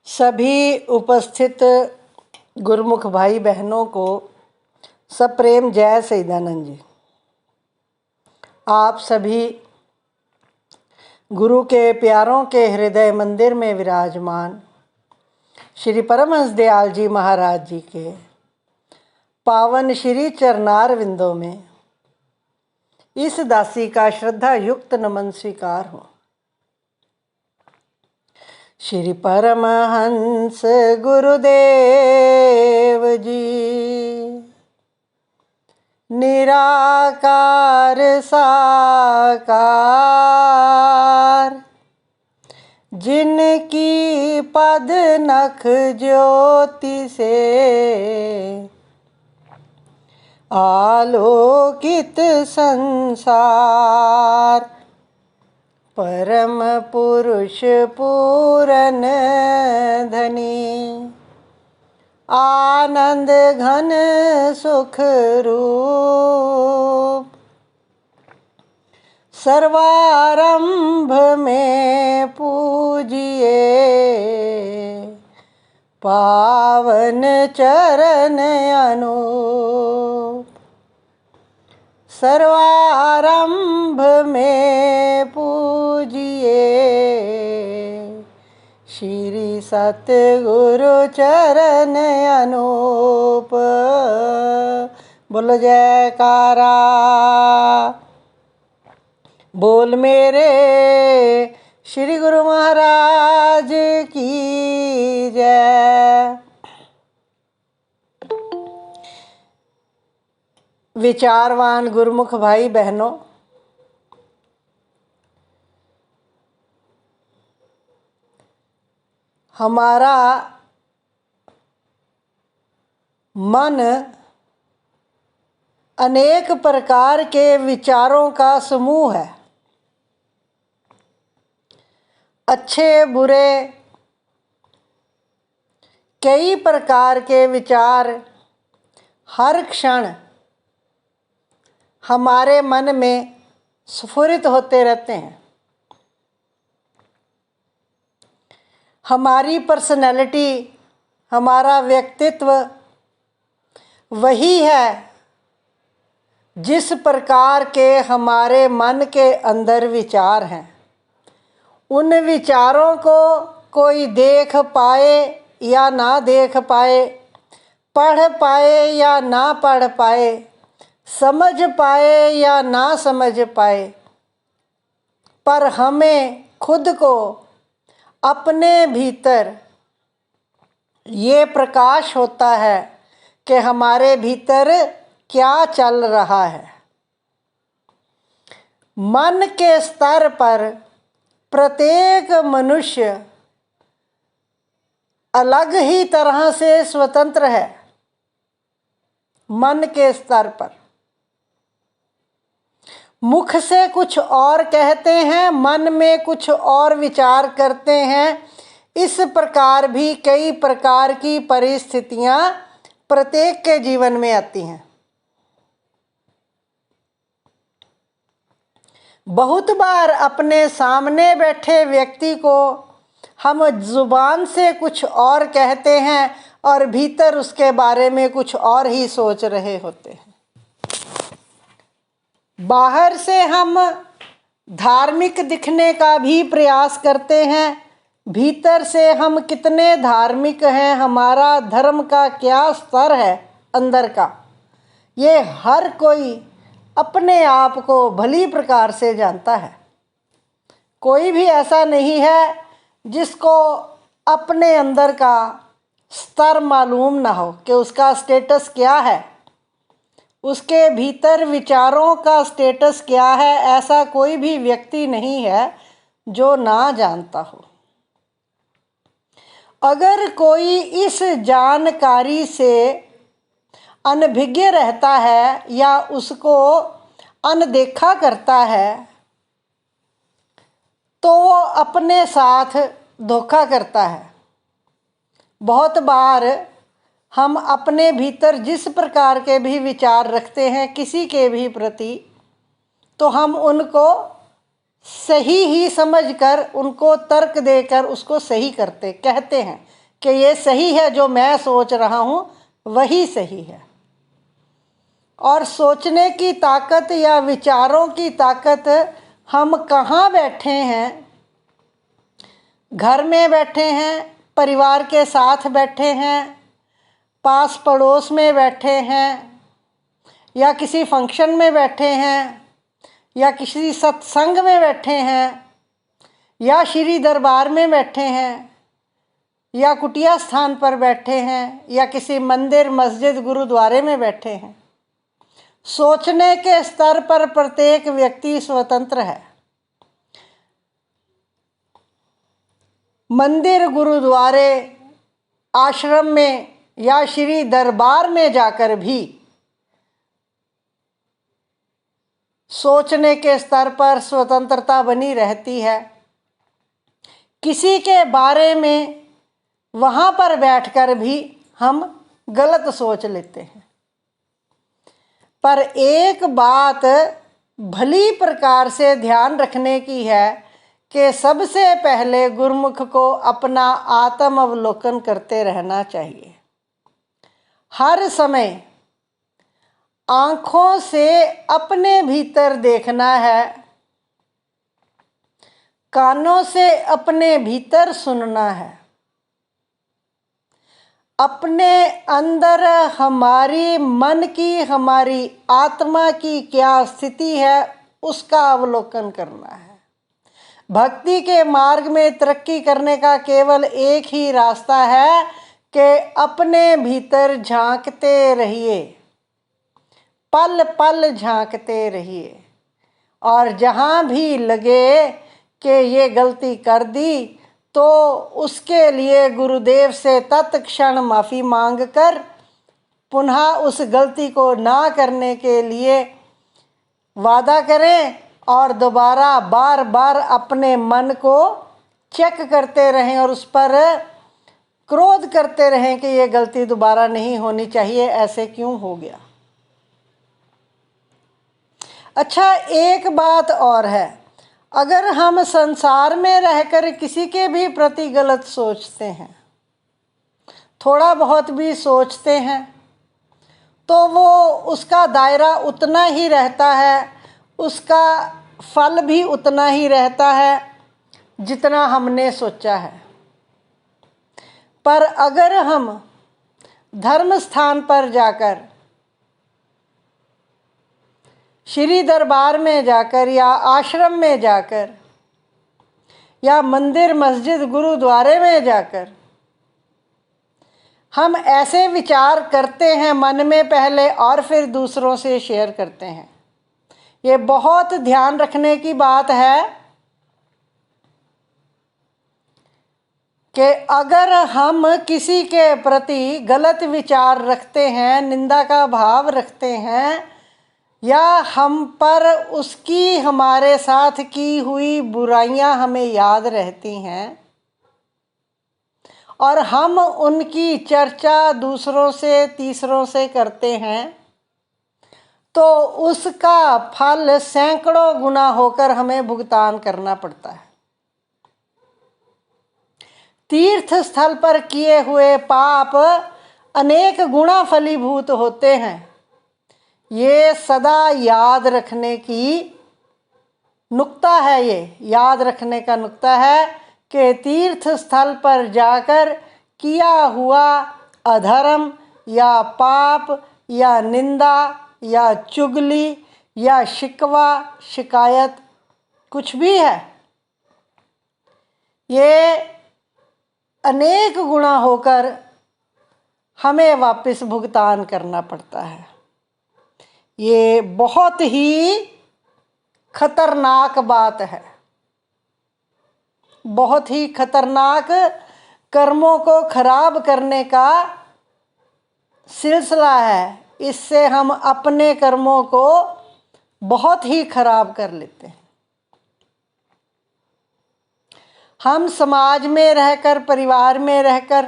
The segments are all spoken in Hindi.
सभी उपस्थित गुरुमुख भाई बहनों को सप्रेम जय सच्चिदानंद जी। आप सभी गुरु के प्यारों के हृदय मंदिर में विराजमान श्री परमहंस दयाल जी महाराज जी के पावन श्री चरणार विंदों में इस दासी का श्रद्धा युक्त नमन स्वीकार हो। श्री परमहंस गुरुदेव जी निराकार साकार, जिनकी पद नख ज्योति से आलोकित संसार, परम पुरुष पूरन धनी आनंद घन सुख रूप, सर्वारंभ में पूजिए पावन चरण अनूप, सर्वारंभ में पूजिए श्री सतगुरु चरण अनूप। बोलो जयकारा, बोल मेरे श्री गुरु महाराज की जय। विचारवान गुरुमुख भाई बहनों, हमारा मन अनेक प्रकार के विचारों का समूह है। अच्छे बुरे कई प्रकार के विचार हर क्षण हमारे मन में स्फुरित होते रहते हैं। हमारी पर्सनैलिटी, हमारा व्यक्तित्व वही है जिस प्रकार के हमारे मन के अंदर विचार हैं। उन विचारों को कोई देख पाए या ना देख पाए, पढ़ पाए या ना पढ़ पाए, समझ पाए या ना समझ पाए, पर हमें खुद को अपने भीतर ये प्रकाश होता है कि हमारे भीतर क्या चल रहा है। मन के स्तर पर प्रत्येक मनुष्य अलग ही तरह से स्वतंत्र है। मन के स्तर पर मुख से कुछ और कहते हैं, मन में कुछ और विचार करते हैं। इस प्रकार भी कई प्रकार की परिस्थितियां प्रत्येक के जीवन में आती हैं। बहुत बार अपने सामने बैठे व्यक्ति को हम जुबान से कुछ और कहते हैं और भीतर उसके बारे में कुछ और ही सोच रहे होते हैं। बाहर से हम धार्मिक दिखने का भी प्रयास करते हैं, भीतर से हम कितने धार्मिक हैं, हमारा धर्म का क्या स्तर है अंदर का, ये हर कोई अपने आप को भली प्रकार से जानता है। कोई भी ऐसा नहीं है जिसको अपने अंदर का स्तर मालूम ना हो कि उसका स्टेटस क्या है, उसके भीतर विचारों का स्टेटस क्या है। ऐसा कोई भी व्यक्ति नहीं है जो ना जानता हो। अगर कोई इस जानकारी से अनभिज्ञ रहता है या उसको अनदेखा करता है तो वो अपने साथ धोखा करता है। बहुत बार हम अपने भीतर जिस प्रकार के भी विचार रखते हैं किसी के भी प्रति, तो हम उनको सही ही समझकर उनको तर्क देकर उसको सही कहते हैं कि ये सही है, जो मैं सोच रहा हूँ वही सही है। और सोचने की ताकत या विचारों की ताकत हम कहाँ बैठे हैं? घर में बैठे हैं, परिवार के साथ बैठे हैं, पास पड़ोस में बैठे हैं, या किसी फंक्शन में बैठे हैं, या किसी सत्संग में बैठे हैं, या श्री दरबार में बैठे हैं, या कुटिया स्थान पर बैठे हैं, या किसी मंदिर मस्जिद गुरुद्वारे में बैठे हैं। सोचने के स्तर पर प्रत्येक व्यक्ति स्वतंत्र है। मंदिर, गुरुद्वारे, आश्रम में या श्री दरबार में जाकर भी सोचने के स्तर पर स्वतंत्रता बनी रहती है। किसी के बारे में वहाँ पर बैठकर भी हम गलत सोच लेते हैं। पर एक बात भली प्रकार से ध्यान रखने की है कि सबसे पहले गुरुमुख को अपना आत्म अवलोकन करते रहना चाहिए। हर समय आँखों से अपने भीतर देखना है, कानों से अपने भीतर सुनना है। अपने अंदर हमारी मन की, हमारी आत्मा की क्या स्थिति है उसका अवलोकन करना है। भक्ति के मार्ग में तरक्की करने का केवल एक ही रास्ता है कि अपने भीतर झांकते रहिए, पल पल झांकते रहिए, और जहाँ भी लगे कि ये गलती कर दी तो उसके लिए गुरुदेव से तत्क्षण माफ़ी मांगकर पुनः उस गलती को ना करने के लिए वादा करें, और दोबारा बार बार अपने मन को चेक करते रहें और उस पर क्रोध करते रहें कि ये गलती दोबारा नहीं होनी चाहिए, ऐसे क्यों हो गया। अच्छा, एक बात और है, अगर हम संसार में रहकर किसी के भी प्रति गलत सोचते हैं, थोड़ा बहुत भी सोचते हैं, तो वो उसका दायरा उतना ही रहता है, उसका फल भी उतना ही रहता है जितना हमने सोचा है। पर अगर हम धर्म स्थान पर जाकर, श्री दरबार में जाकर, या आश्रम में जाकर, या मंदिर मस्जिद गुरुद्वारे में जाकर हम ऐसे विचार करते हैं मन में पहले और फिर दूसरों से शेयर करते हैं, ये बहुत ध्यान रखने की बात है कि अगर हम किसी के प्रति गलत विचार रखते हैं, निंदा का भाव रखते हैं, या हम पर उसकी हमारे साथ की हुई बुराइयां हमें याद रहती हैं और हम उनकी चर्चा दूसरों से, तीसरों से करते हैं, तो उसका फल सैकड़ों गुना होकर हमें भुगतान करना पड़ता है। तीर्थ स्थल पर किए हुए पाप अनेक गुना फलीभूत होते हैं। ये सदा याद रखने की नुक्ता है, ये याद रखने का नुक्ता है कि तीर्थ स्थल पर जाकर किया हुआ अधर्म या पाप या निंदा या चुगली या शिकवा शिकायत कुछ भी है, ये अनेक गुना होकर हमें वापस भुगतान करना पड़ता है। ये बहुत ही खतरनाक बात है, बहुत ही खतरनाक कर्मों को खराब करने का सिलसिला है। इससे हम अपने कर्मों को बहुत ही खराब कर लेते हैं। हम समाज में रहकर, परिवार में रहकर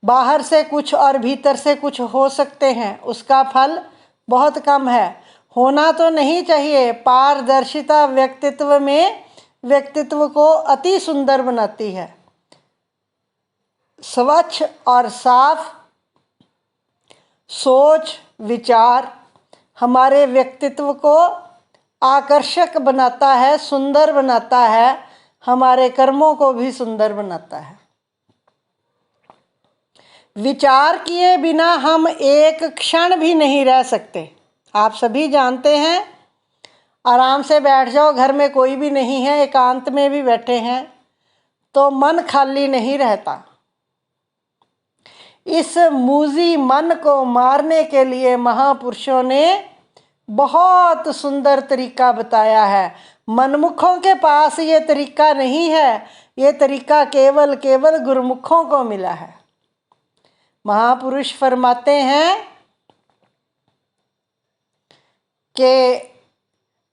बाहर से कुछ और भीतर से कुछ हो सकते हैं, उसका फल बहुत कम है। होना तो नहीं चाहिए। पारदर्शिता व्यक्तित्व को अति सुंदर बनाती है। स्वच्छ और साफ सोच विचार हमारे व्यक्तित्व को आकर्षक बनाता है, सुंदर बनाता है, हमारे कर्मों को भी सुंदर बनाता है। विचार किए बिना हम एक क्षण भी नहीं रह सकते। आप सभी जानते हैं, आराम से बैठ जाओ, घर में कोई भी नहीं है, एकांत में भी बैठे हैं तो मन खाली नहीं रहता। इस मूजी मन को मारने के लिए महापुरुषों ने बहुत सुंदर तरीका बताया है। मनमुखों के पास ये तरीका नहीं है, ये तरीका केवल गुरुमुखों को मिला है। महापुरुष फरमाते हैं कि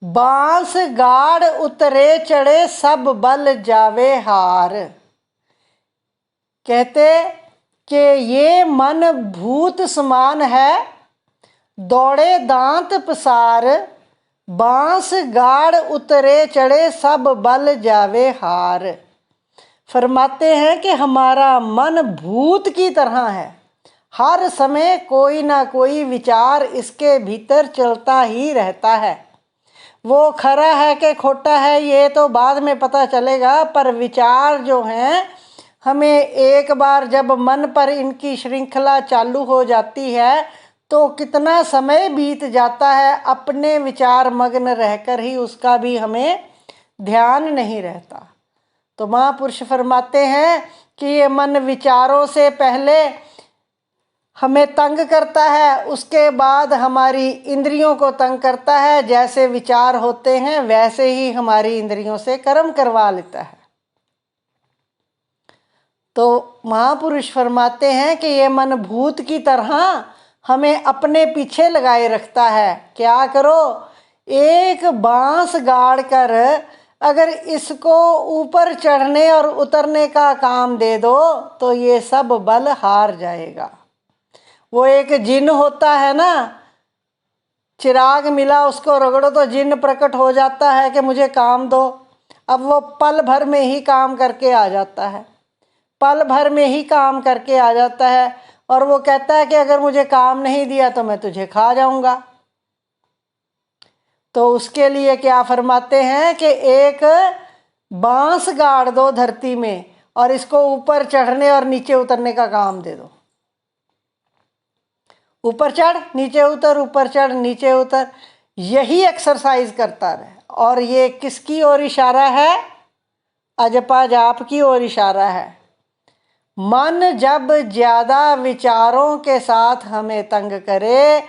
बांस गाड़ उतरे चढ़े सब बल जावे हार। कहते कि ये मन भूत समान है, दौड़े दांत पसार, बांस गाड़ उतरे चढ़े सब बल जावे हार। फरमाते हैं कि हमारा मन भूत की तरह है, हर समय कोई ना कोई विचार इसके भीतर चलता ही रहता है। वो खरा है कि खोटा है ये तो बाद में पता चलेगा, पर विचार जो हैं हमें एक बार जब मन पर इनकी श्रृंखला चालू हो जाती है तो कितना समय बीत जाता है, अपने विचार मग्न रहकर ही उसका भी हमें ध्यान नहीं रहता। तो महापुरुष फरमाते हैं कि ये मन विचारों से पहले हमें तंग करता है, उसके बाद हमारी इंद्रियों को तंग करता है। जैसे विचार होते हैं वैसे ही हमारी इंद्रियों से कर्म करवा लेता है। तो महापुरुष फरमाते हैं कि ये मन भूत की तरह हमें अपने पीछे लगाए रखता है। क्या करो, एक बांस गाड़ कर अगर इसको ऊपर चढ़ने और उतरने का काम दे दो तो ये सब बल हार जाएगा। वो एक जिन होता है ना, चिराग मिला उसको रगड़ो तो जिन प्रकट हो जाता है कि मुझे काम दो। अब वो पल भर में ही काम करके आ जाता है, पल भर में ही काम करके आ जाता है और वो कहता है कि अगर मुझे काम नहीं दिया तो मैं तुझे खा जाऊंगा। तो उसके लिए क्या फरमाते हैं कि एक बांस गाड़ दो धरती में और इसको ऊपर चढ़ने और नीचे उतरने का काम दे दो। ऊपर चढ़ नीचे उतर, ऊपर चढ़ नीचे उतर, यही एक्सरसाइज करता रहे। और ये किसकी ओर इशारा है? अजपा जाप की ओर इशारा है। मन जब ज़्यादा विचारों के साथ हमें तंग करे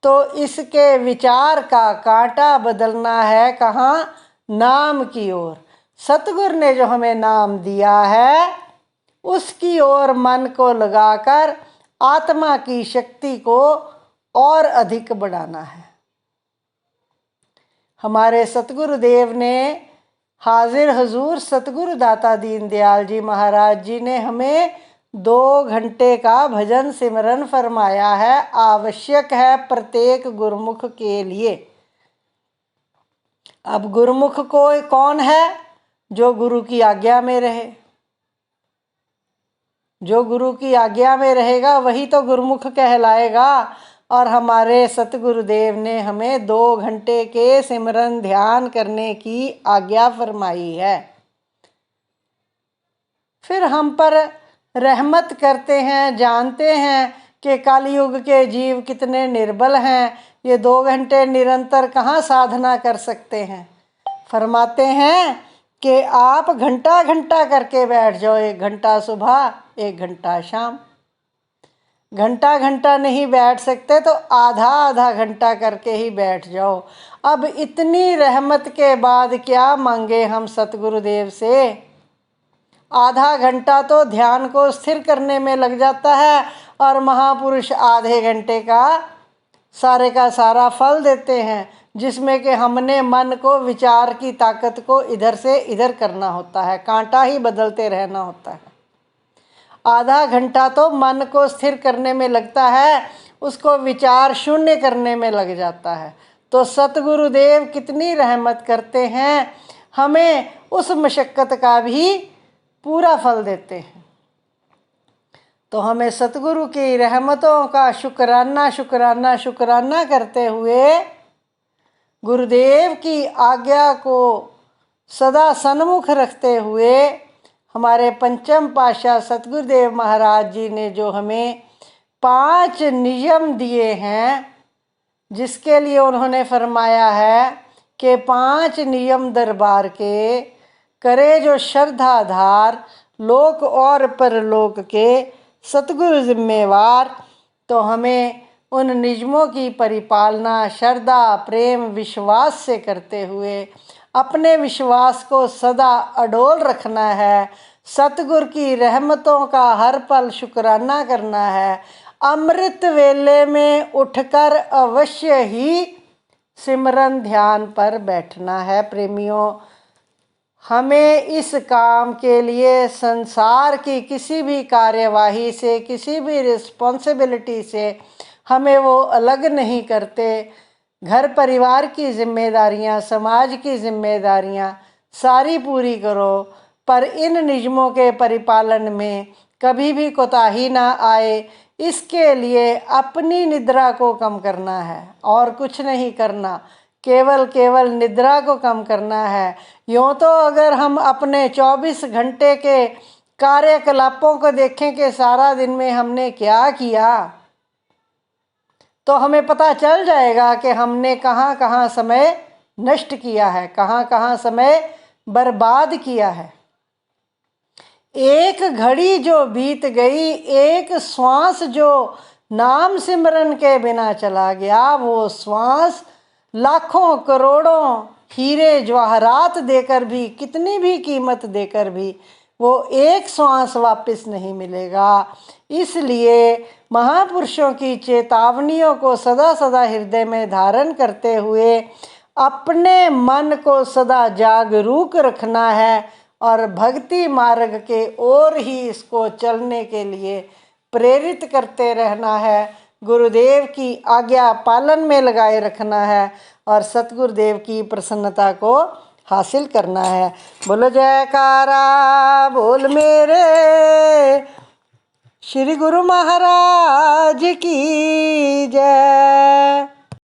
तो इसके विचार का कांटा बदलना है कहाँ? नाम की ओर। सतगुरु ने जो हमें नाम दिया है उसकी ओर मन को लगाकर आत्मा की शक्ति को और अधिक बढ़ाना है। हमारे सतगुरुदेव ने, हाजिर हजूर सतगुरु दाता दीनदयाल जी महाराज जी ने हमें 2 घंटे का भजन सिमरन फरमाया है, आवश्यक है प्रत्येक गुरुमुख के लिए। अब गुरुमुख को कौन है? जो गुरु की आज्ञा में रहे। जो गुरु की आज्ञा में रहेगा वही तो गुरुमुख कहलाएगा। और हमारे सतगुरुदेव ने हमें 2 घंटे के सिमरन ध्यान करने की आज्ञा फरमाई है। फिर हम पर रहमत करते हैं, जानते हैं कि कलयुग के जीव कितने निर्बल हैं, ये 2 घंटे निरंतर कहाँ साधना कर सकते हैं। फरमाते हैं कि आप घंटा घंटा करके बैठ जाओ, 1 घंटा सुबह 1 घंटा शाम। घंटा घंटा नहीं बैठ सकते तो आधा आधा घंटा करके ही बैठ जाओ। अब इतनी रहमत के बाद क्या मांगे हम सतगुरुदेव से? आधा घंटा तो ध्यान को स्थिर करने में लग जाता है और महापुरुष आधे घंटे का सारा फल देते हैं, जिसमें कि हमने मन को, विचार की ताकत को इधर से इधर करना होता है, कांटा ही बदलते रहना होता है। आधा घंटा तो मन को स्थिर करने में लगता है, उसको विचार शून्य करने में लग जाता है। तो सतगुरुदेव कितनी रहमत करते हैं, हमें उस मशक्क़त का भी पूरा फल देते हैं। तो हमें सतगुरु की रहमतों का शुक्राना शुक्राना शुक्राना करते हुए गुरुदेव की आज्ञा को सदा सन्मुख रखते हुए हमारे पंचम पातशाह सतगुरुदेव महाराज जी ने जो हमें 5 नियम दिए हैं, जिसके लिए उन्होंने फरमाया है कि 5 नियम दरबार के करे जो श्रद्धाधार, लोक और परलोक के सतगुरु जिम्मेवार। तो हमें उन नियमों की परिपालना श्रद्धा प्रेम विश्वास से करते हुए अपने विश्वास को सदा अडोल रखना है। सतगुरु की रहमतों का हर पल शुक्राना करना है। अमृत वेले में उठकर अवश्य ही सिमरन ध्यान पर बैठना है। प्रेमियों, हमें इस काम के लिए संसार की किसी भी कार्यवाही से, किसी भी रिस्पॉन्सिबिलिटी से हमें वो अलग नहीं करते। घर परिवार की जिम्मेदारियां, समाज की जिम्मेदारियां सारी पूरी करो, पर इन नियमों के परिपालन में कभी भी कोताही ना आए। इसके लिए अपनी निद्रा को कम करना है और कुछ नहीं करना, केवल निद्रा को कम करना है। यूँ तो अगर हम अपने 24 घंटे के कार्यकलापों को देखें कि सारा दिन में हमने क्या किया, तो हमें पता चल जाएगा कि हमने कहाँ कहाँ समय नष्ट किया है, कहाँ कहाँ समय बर्बाद किया है। एक घड़ी जो बीत गई, एक श्वास जो नाम सिमरन के बिना चला गया, वो श्वास लाखों करोड़ों हीरे जवाहरात देकर भी, कितनी भी कीमत देकर भी वो एक श्वास वापस नहीं मिलेगा। इसलिए महापुरुषों की चेतावनियों को सदा सदा हृदय में धारण करते हुए अपने मन को सदा जागरूक रखना है और भक्ति मार्ग के ओर ही इसको चलने के लिए प्रेरित करते रहना है। गुरुदेव की आज्ञा पालन में लगाए रखना है और सतगुरुदेव की प्रसन्नता को हासिल करना है। बोलो जयकारा बोल मेरे श्री गुरु महाराज की जय।